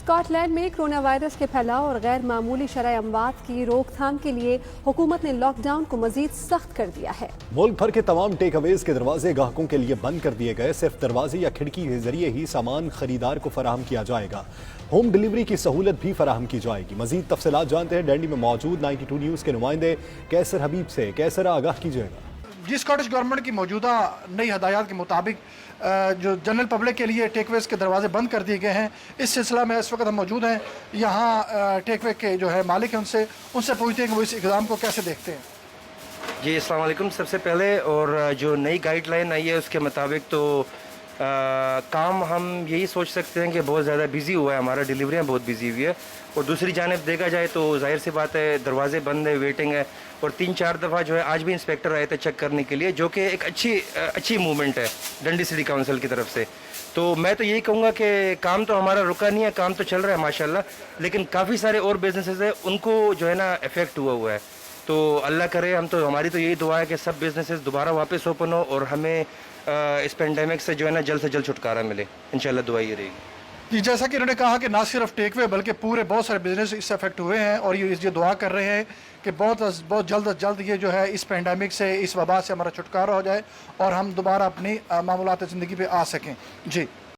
Scott land میں corona virus کے پھیلاؤ اور غیر معمولی شرح اموات کی روک تھام کے لیے حکومت نے لاک ڈاؤن کو مزید سخت کر دیا ہے۔ ملک بھر کے تمام ٹیک اویز کے دروازے گاہکوں کے لیے بند کر دیے گئے۔ صرف دروازے یا کھڑکی کے ذریعے ہی سامان خریدار کو فراہم کیا جائے گا۔ ہوم ڈیلیوری کی سہولت بھی فراہم کی جائے گی۔ مزید تفصیلات جانتے ہیں ڈینڈی میں موجود 92 نیوز کے نمائندے کیسر حبیب سے۔ کیسر، آگاہ کیجیے گا۔ جی، اسکاٹش گورنمنٹ کی موجودہ نئی ہدایات کے مطابق جو جنرل پبلک کے لیے ٹیک ویز کے دروازے بند کر دیے گئے ہیں۔ اس سلسلہ میں اس وقت ہم موجود ہیں یہاں ٹیک وے کے جو ہے مالک ہیں، ان سے پوچھتے ہیں کہ وہ اس اقدام کو کیسے دیکھتے ہیں۔ جی السلام علیکم۔ سب سے پہلے اور جو نئی گائیڈ لائن آئی ہے اس کے مطابق تو کام ہم یہی سوچ سکتے ہیں کہ بہت زیادہ بزی ہوا ہے، ہمارا ڈیلیوریاں بہت بزی ہوئی ہے، اور دوسری جانب دیکھا جائے تو ظاہر سی بات ہے دروازے بند ہے، ویٹنگ ہے، اور 3-4 دفعہ جو ہے آج بھی انسپیکٹر آئے تھے چیک کرنے کے لیے، جو کہ ایک اچھی موومنٹ ہے ڈنڈی سٹی کونسل کی طرف سے۔ تو میں تو یہی کہوں گا کہ کام تو ہمارا رکا نہیں ہے، کام تو چل رہا ہے ماشاءاللہ، لیکن کافی سارے اور بزنسز ہیں ان کو جو ہے نا افیکٹ ہوا ہے۔ تو اللہ کرے، ہماری تو یہی دعا ہے کہ سب بزنسز دوبارہ واپس اوپن ہو اور ہمیں اس پینڈیمک سے جو ہے نا جلد سے جلد چھٹکارا ملے، انشاءاللہ دعا یہ رہے گی۔ جی، جیسا کہ انہوں نے کہا کہ نہ صرف ٹیک وے بلکہ پورے بہت سارے بزنس اس سے افیکٹ ہوئے ہیں، اور یہ دعا کر رہے ہیں کہ بہت جلد از جلد یہ جو ہے اس پینڈیمک سے، اس وبا سے ہمارا چھٹکارا ہو جائے اور ہم دوبارہ اپنی معمولات زندگی پہ آ سکیں۔ جی